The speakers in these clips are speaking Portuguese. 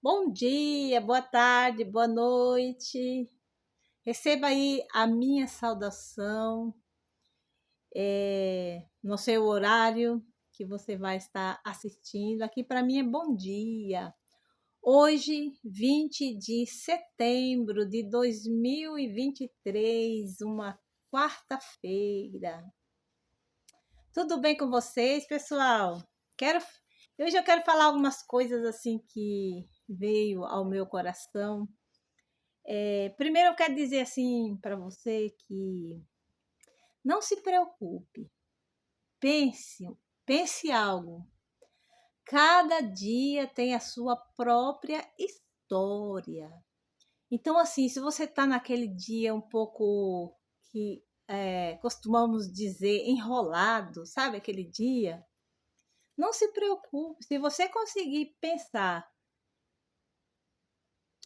Bom dia, boa tarde, boa noite. Receba aí a minha saudação, no seu horário que você vai estar assistindo. Aqui para mim é bom dia. Hoje, 20 de setembro de 2023, uma quarta-feira. Tudo bem com vocês, pessoal? Quero, Hoje eu quero falar algumas coisas assim que veio ao meu coração. Primeiro eu quero dizer assim para você que não se preocupe, pense, pense algo. Cada dia tem a sua própria história. Então, assim, se você está naquele dia um pouco que costumamos dizer enrolado, sabe aquele dia? Não se preocupe, se você conseguir pensar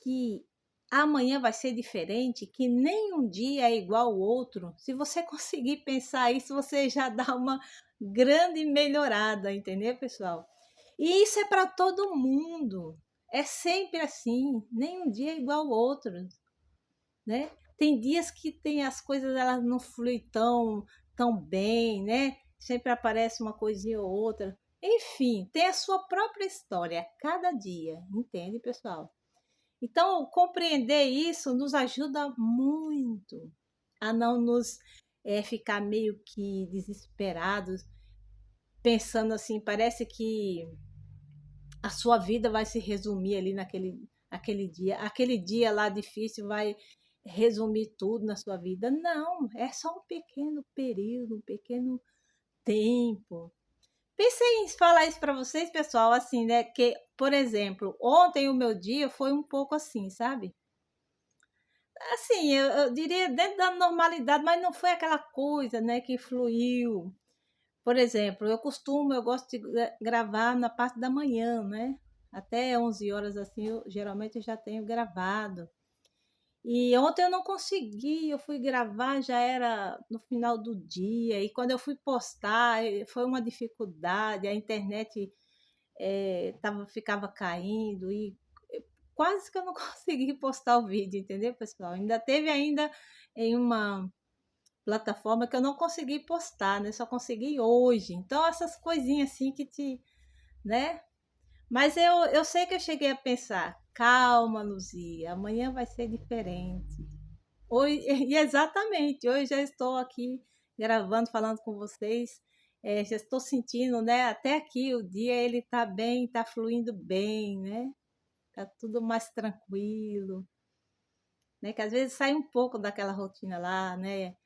que amanhã vai ser diferente, que nenhum dia é igual ao outro, se você conseguir pensar isso, você já dá uma grande melhorada, entendeu, pessoal? E isso é para todo mundo. É sempre assim, nenhum dia é igual ao outro, né? Tem dias que tem as coisas elas não fluem tão bem, né? Sempre aparece uma coisinha ou outra. Enfim, tem a sua própria história cada dia, entende, pessoal? Então, compreender isso nos ajuda muito a não nos ficar meio que desesperados, pensando assim, parece que a sua vida vai se resumir ali naquele dia. Aquele dia lá difícil vai resumir tudo na sua vida. Não, é só um pequeno período, um pequeno tempo. Pensei em falar isso para vocês, pessoal, assim, né? Que, por exemplo, ontem o meu dia foi um pouco assim, sabe? Assim, eu diria dentro da normalidade, mas não foi aquela coisa, né, que fluiu. Por exemplo, eu gosto de gravar na parte da manhã, né? Até 11 horas assim, eu geralmente já tenho gravado. E ontem eu não consegui, eu fui gravar, já era no final do dia, e quando eu fui postar, foi uma dificuldade, a internet ficava caindo, e quase que eu não consegui postar o vídeo, entendeu, pessoal? Ainda teve ainda em uma plataforma que eu não consegui postar, né? Só consegui hoje. Então, essas coisinhas assim que né? Mas eu sei que eu cheguei a pensar, calma, Luzia, amanhã vai ser diferente. Hoje, e exatamente, hoje já estou aqui gravando, falando com vocês, já estou sentindo, né? Até aqui o dia ele tá bem, tá fluindo bem, né? Tá tudo mais tranquilo, né? Que às vezes sai um pouco daquela rotina lá, né?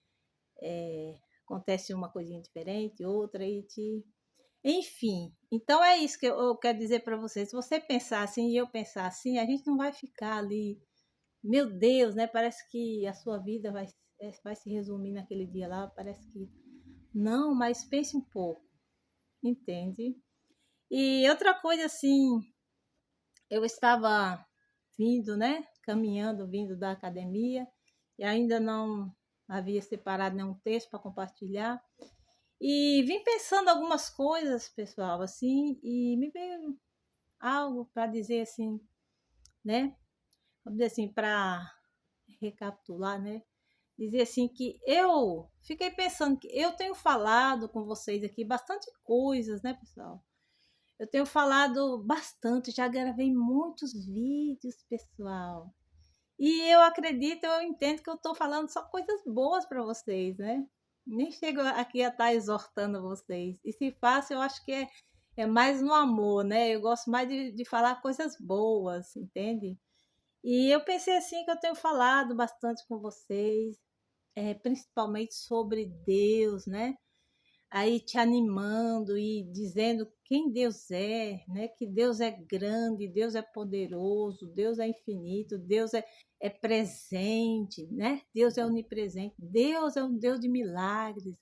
Acontece uma coisinha diferente, outra e te. Enfim, então é isso que eu quero dizer para vocês. Se você pensar assim e eu pensar assim, a gente não vai ficar ali, meu Deus, né? Parece que a sua vida vai se resumir naquele dia lá, parece que. Não, mas pense um pouco, entende? E outra coisa assim, eu estava vindo, né? Caminhando, vindo da academia, e ainda não havia separado nenhum texto para compartilhar. E vim pensando algumas coisas, pessoal, assim, e me veio algo para dizer assim, né? Vamos dizer assim, para recapitular, né? Dizer assim que eu fiquei pensando que eu tenho falado com vocês aqui bastante coisas, né, pessoal? Eu tenho falado bastante, já gravei muitos vídeos, pessoal. E eu acredito, eu entendo que eu estou falando só coisas boas para vocês, né? Nem chego aqui a estar exortando vocês. E se faço, eu acho que é mais no amor, né? Eu gosto mais de falar coisas boas, entende? E eu pensei assim que eu tenho falado bastante com vocês, principalmente sobre Deus, né? Aí te animando e dizendo quem Deus é, né? Que Deus é grande, Deus é poderoso, Deus é infinito, é presente, né? Deus é onipresente, Deus é um Deus de milagres,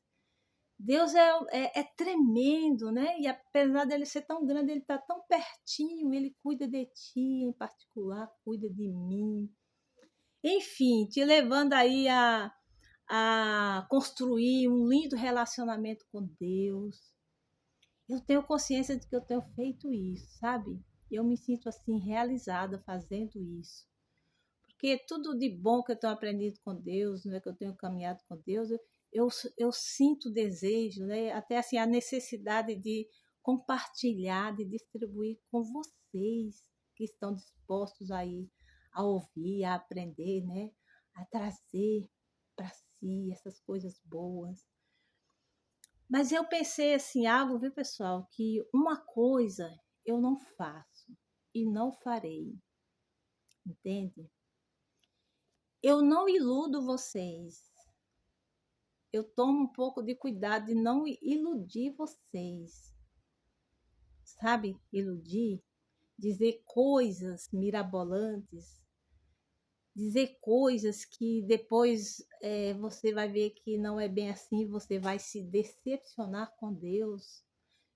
Deus é tremendo, né? E apesar dele ser tão grande, ele está tão pertinho, ele cuida de ti em particular, cuida de mim. Enfim, te levando aí a construir um lindo relacionamento com Deus. Eu tenho consciência de que eu tenho feito isso, sabe? eu me sinto assim realizada fazendo isso. Porque tudo de bom que eu tenho aprendido com Deus, né, que eu tenho caminhado com Deus, eu, eu sinto o desejo, né, até assim a necessidade de compartilhar, de distribuir com vocês que estão dispostos aí a ouvir, a aprender, né, a trazer para si essas coisas boas. Mas eu pensei assim, algo, viu, pessoal, que uma coisa eu não faço e não farei, entende? Eu não iludo vocês. Eu tomo um pouco de cuidado de não iludir vocês. Sabe? Iludir, dizer coisas mirabolantes, dizer coisas que depois você vai ver que não é bem assim, você vai se decepcionar com Deus.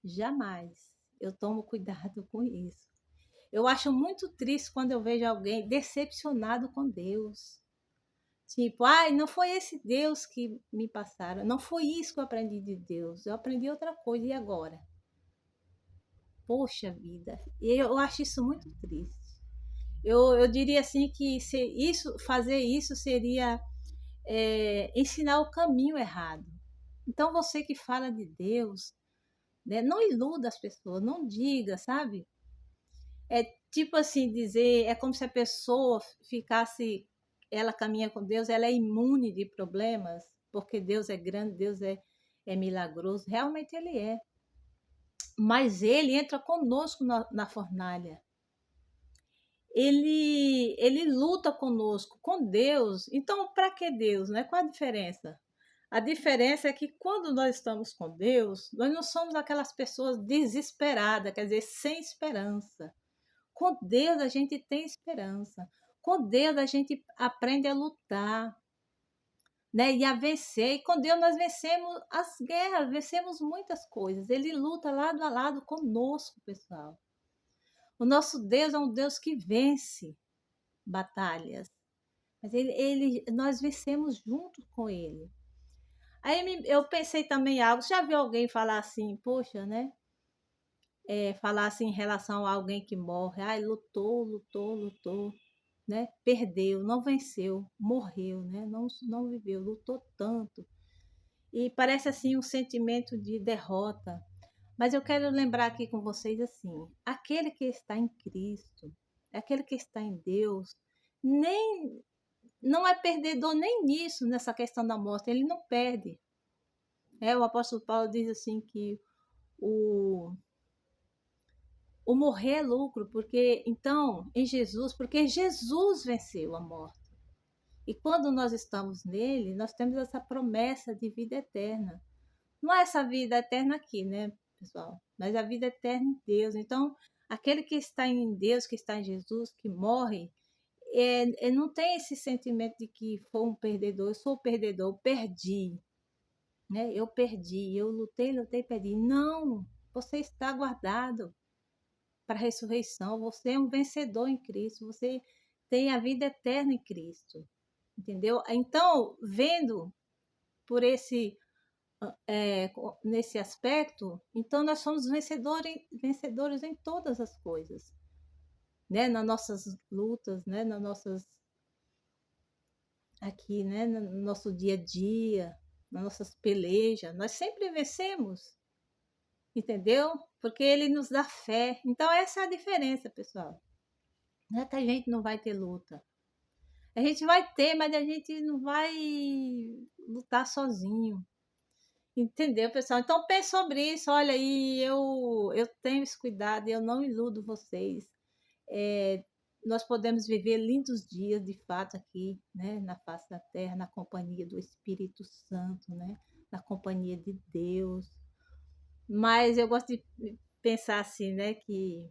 Jamais. Eu tomo cuidado com isso. Eu acho muito triste quando eu vejo alguém decepcionado com Deus. Tipo, ai, não foi esse Deus que me passaram, não foi isso que eu aprendi de Deus, eu aprendi outra coisa, e agora? Poxa vida, eu acho isso muito triste. Eu diria assim que fazer isso seria ensinar o caminho errado. Então você que fala de Deus, né, não iluda as pessoas, não diga, sabe? É tipo assim, dizer, é como se a pessoa ficasse, ela caminha com Deus, ela é imune de problemas, porque Deus é grande, Deus é milagroso, realmente Ele é. Mas Ele entra conosco na fornalha. Ele luta conosco, com Deus. Então, para que Deus? Né? Qual a diferença? A diferença é que quando nós estamos com Deus, nós não somos aquelas pessoas desesperadas, quer dizer, sem esperança. Com Deus a gente tem esperança. Com Deus a gente aprende a lutar, né? E a vencer. E com Deus nós vencemos as guerras, vencemos muitas coisas. Ele luta lado a lado conosco, pessoal. O nosso Deus é um Deus que vence batalhas. Mas nós vencemos junto com ele. Aí eu pensei também algo. Já viu alguém falar assim, poxa, né? Falar assim em relação a alguém que morre. Ai, lutou, lutou, lutou. Né? Perdeu, não venceu, morreu, né? Não viveu, lutou tanto. E parece assim um sentimento de derrota. Mas eu quero lembrar aqui com vocês assim, aquele que está em Cristo, aquele que está em Deus, nem não é perdedor nem nisso, nessa questão da morte, ele não perde. O apóstolo Paulo diz assim que o, o morrer é lucro, porque então, em Jesus, porque Jesus venceu a morte. E quando nós estamos nele, nós temos essa promessa de vida eterna. Não é essa vida eterna aqui, né, pessoal? Mas a vida eterna em Deus. Então, aquele que está em Deus, que está em Jesus, que morre, não tem esse sentimento de que foi um perdedor. Eu sou perdedor, eu perdi. Né? Eu perdi, eu lutei, lutei, perdi. Não, você está guardado para a ressurreição. Você é um vencedor em Cristo. Você tem a vida eterna em Cristo. Entendeu? Então, vendo por nesse aspecto, então nós somos vencedores em todas as coisas, né? Nas nossas lutas, né? Nas nossas aqui, né? No nosso dia a dia, nas nossas pelejas, nós sempre vencemos, entendeu? Porque Ele nos dá fé. Então essa é a diferença, pessoal. Não é que a gente não vai ter luta. A gente vai ter, mas a gente não vai lutar sozinho. Entendeu, pessoal? Então pense sobre isso. Olha aí, eu tenho esse cuidado, eu não iludo vocês. É, nós podemos viver lindos dias, de fato, aqui, né, na face da terra, na companhia do Espírito Santo, né, na companhia de Deus. Mas eu gosto de pensar assim, né, que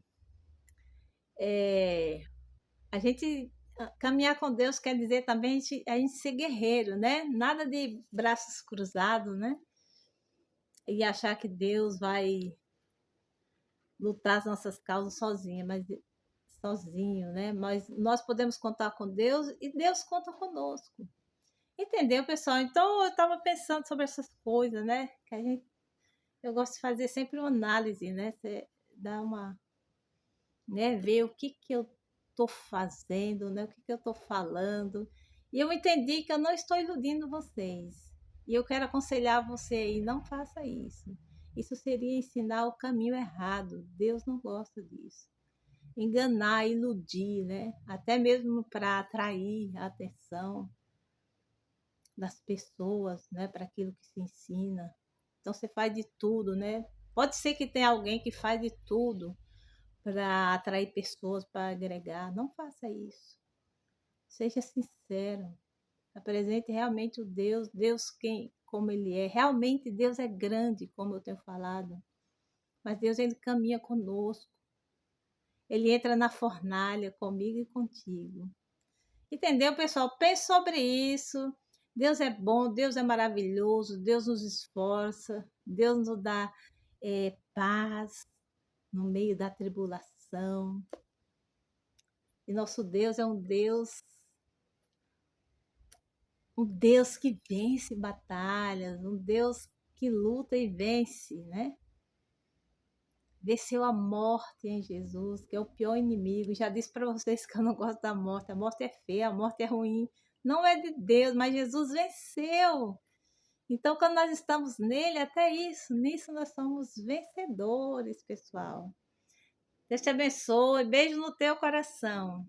a gente caminhar com Deus quer dizer também a gente ser guerreiro, né? Nada de braços cruzados, né? E achar que Deus vai lutar as nossas causas sozinho, né? Mas nós podemos contar com Deus e Deus conta conosco. Entendeu, pessoal? Então eu estava pensando sobre essas coisas, né? Eu gosto de fazer sempre uma análise, né? Você dá né? Ver o que que eu tô fazendo, né? O que que eu tô falando. E eu entendi que eu não estou iludindo vocês. E eu quero aconselhar você aí, não faça isso. Isso seria ensinar o caminho errado. Deus não gosta disso. Enganar, iludir, né? Até mesmo para atrair a atenção das pessoas, né? Para aquilo que se ensina. Então você faz de tudo, né? Pode ser que tenha alguém que faz de tudo para atrair pessoas, para agregar. Não faça isso. Seja sincero. Apresente realmente o Deus, Deus quem, como ele é. Realmente Deus é grande, como eu tenho falado. Mas Deus ele caminha conosco. Ele entra na fornalha comigo e contigo. Entendeu, pessoal? Pense sobre isso. Deus é bom, Deus é maravilhoso, Deus nos esforça, Deus nos dá paz no meio da tribulação. E nosso Deus é um Deus que vence batalhas, um Deus que luta e vence, né? Venceu a morte em Jesus, que é o pior inimigo. Já disse para vocês que eu não gosto da morte. A morte é feia, a morte é ruim. Não é de Deus, mas Jesus venceu. Então, quando nós estamos nele, até isso, nisso nós somos vencedores, pessoal. Deus te abençoe. Beijo no teu coração.